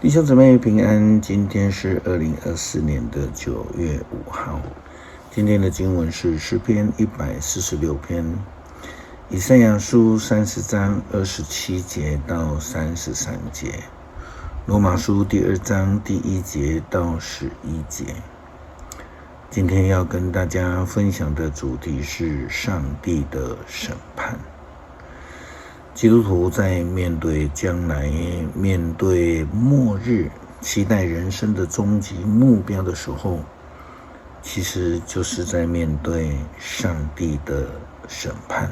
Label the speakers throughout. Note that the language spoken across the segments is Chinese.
Speaker 1: 弟兄姊妹平安，今天是2024年的9月5号。今天的经文是诗篇146篇，以赛亚书30章27节到33节，罗马书第2章第1节到11节。今天要跟大家分享的主题是上帝的审判。基督徒在面对将来、面对末日、期待人生的终极目标的时候，其实就是在面对上帝的审判。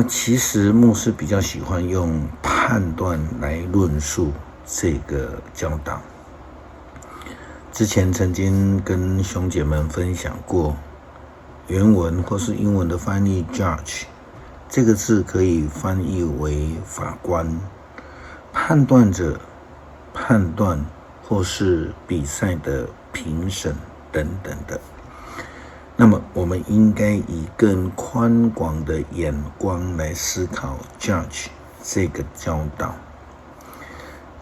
Speaker 1: 其实牧师比较喜欢用判断来论述这个教导。之前曾经跟兄姐们分享过，原文或是英文的翻译 judge这个字可以翻译为法官、判断者、判断或是比赛的评审等等的。那么我们应该以更宽广的眼光来思考 judge 这个教导。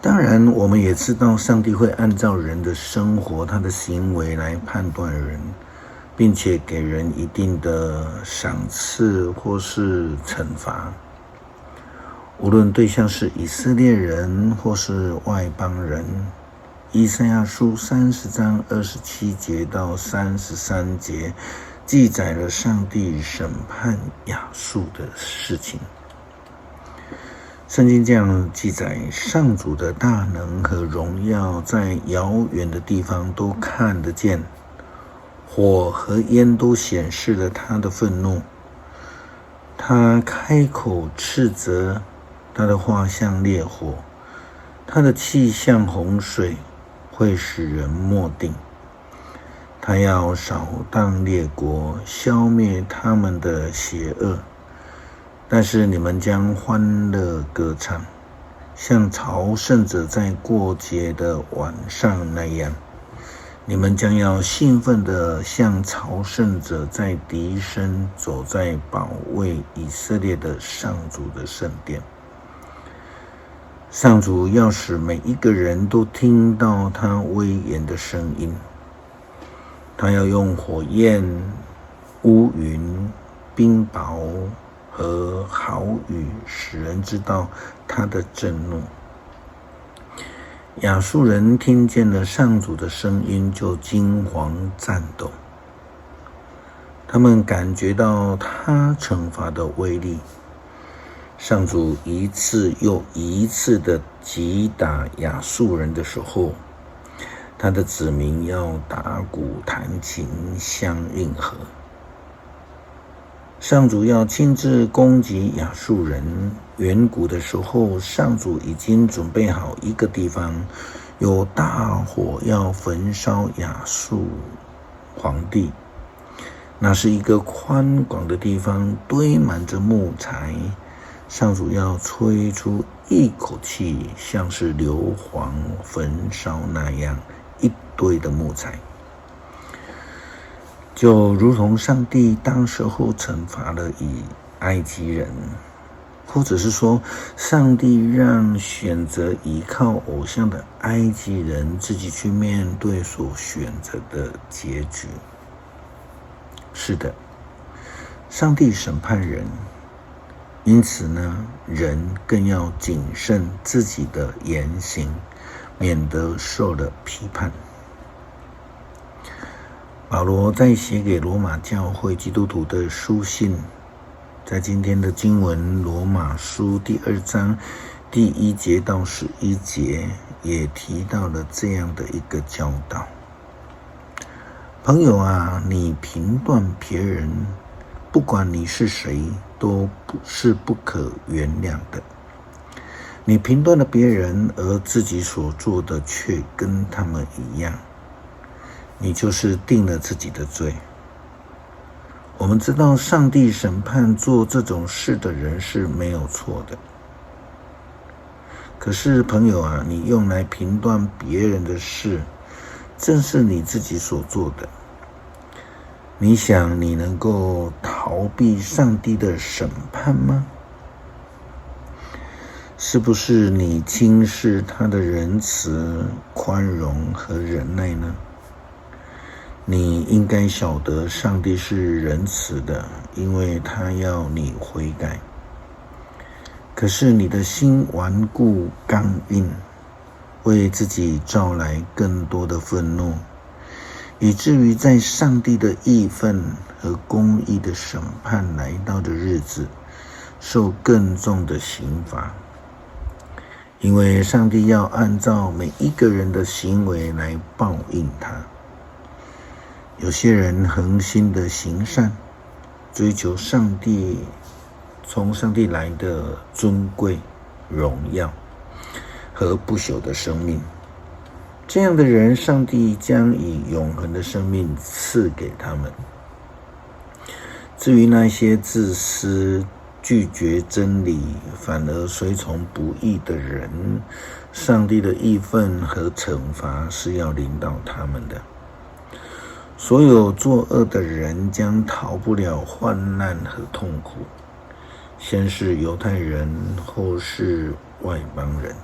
Speaker 1: 当然我们也知道上帝会按照人的生活、他的行为来判断人，并且给人一定的赏赐或是惩罚，无论对象是以色列人或是外邦人。以赛亚书30章27节到33节记载了上帝审判亚述的事情。圣经这样记载，上主的大能和荣耀在遥远的地方都看得见，火和烟都显示了他的愤怒。他开口斥责，他的话像烈火，他的气像洪水，会使人默定。他要扫荡列国，消灭他们的邪恶。但是你们将欢乐歌唱，像朝圣者在过节的晚上那样。你们将要兴奋地像朝圣者在笛声，走在保卫以色列的上主的圣殿。上主要使每一个人都听到他威严的声音。他要用火焰、乌云、冰雹和豪雨，使人知道他的震怒。亚述人听见了上主的声音，就惊惶战斗。他们感觉到他惩罚的威力。上主一次又一次的击打亚述人的时候，他的子民要打鼓弹琴相应和。上主要亲自攻击亚述人。远古的时候，上主已经准备好一个地方，有大火要焚烧亚述皇帝。那是一个宽广的地方，堆满着木材。上主要吹出一口气，像是硫磺焚烧那样，一堆的木材。就如同上帝当时候惩罚了以埃及人，或者是说上帝让选择依靠偶像的埃及人自己去面对所选择的结局。是的，上帝审判人，因此呢，人更要谨慎自己的言行，免得受了批判。保罗在写给罗马教会基督徒的书信，在今天的经文罗马书第2章第1节到11节也提到了这样的一个教导。朋友啊，你评断别人，不管你是谁，都是不可原谅的。你评断了别人，而自己所做的却跟他们一样，你就是定了自己的罪。我们知道上帝审判做这种事的人是没有错的。可是朋友啊，你用来评断别人的事，正是你自己所做的。你想你能够逃避上帝的审判吗？是不是你轻视他的仁慈、宽容和忍耐呢？你应该晓得上帝是仁慈的，因为他要你悔改。可是你的心顽固刚硬，为自己招来更多的愤怒，以至于在上帝的义愤和公义的审判来到的日子，受更重的刑罚。因为上帝要按照每一个人的行为来报应他。有些人恒心的行善，追求从上帝来的尊贵、荣耀和不朽的生命。这样的人，上帝将以永恒的生命赐给他们。至于那些自私、拒绝真理，反而随从不义的人，上帝的义愤和惩罚是要临到他们的。所有作恶的人将逃不了患难和痛苦，先是犹太人，后是外邦人。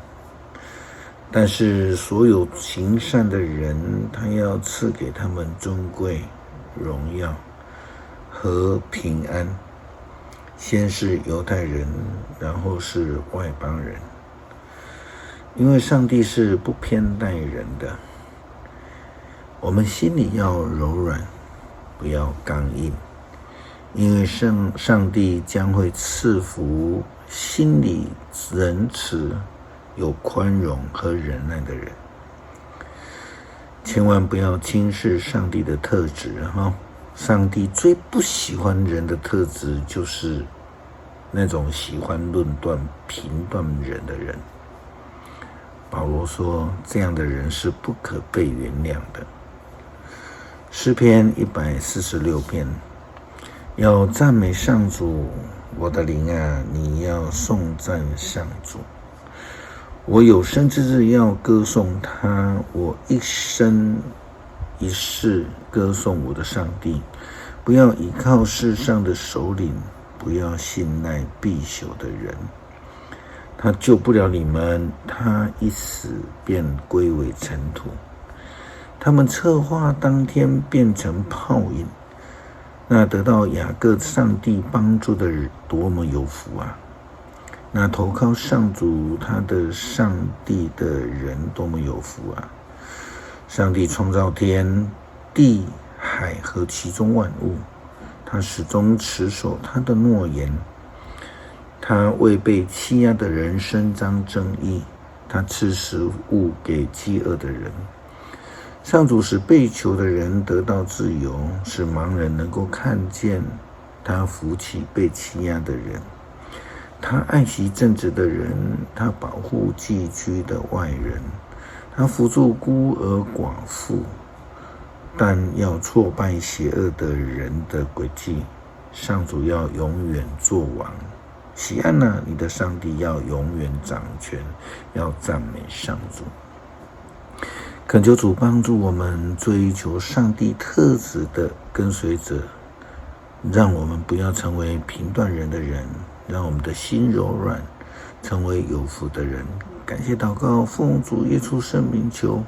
Speaker 1: 但是所有行善的人，他要赐给他们尊贵、荣耀和平安。先是犹太人，然后是外邦人。因为上帝是不偏待人的，我们心里要柔软，不要刚硬。因为上帝将会赐福心里仁慈、有宽容和忍耐的人。千万不要轻视上帝的特质。上帝最不喜欢人的特质，就是那种喜欢论断、评断人的人。保罗说，这样的人是不可被原谅的。诗篇146篇，要赞美上主，我的灵啊，你要颂赞上主。我有生之日要歌颂他，我一生一世歌颂我的上帝。不要倚靠世上的首领，不要信赖必朽的人。他救不了你们，他一死便归为尘土。他们策划当天变成泡影。那得到雅各上帝帮助的人多么有福啊！那投靠上主他的上帝的人多么有福啊！上帝创造天地海和其中万物，他始终持守他的诺言。他为被欺压的人伸张正义，他赐食物给饥饿的人。上主使被囚的人得到自由，使盲人能够看见。他扶起被欺压的人，他爱惜正直的人，他保护寄居的外人，他扶助孤儿寡妇，但要挫败邪恶的人的诡计。上主要永远作王。喜安啊，你的上帝要永远掌权，要赞美上主。恳求主帮助我们追求上帝特质的跟随者，让我们不要成为评断人的人，让我们的心柔软，成为有福的人。感谢祷告，奉主耶稣圣名求。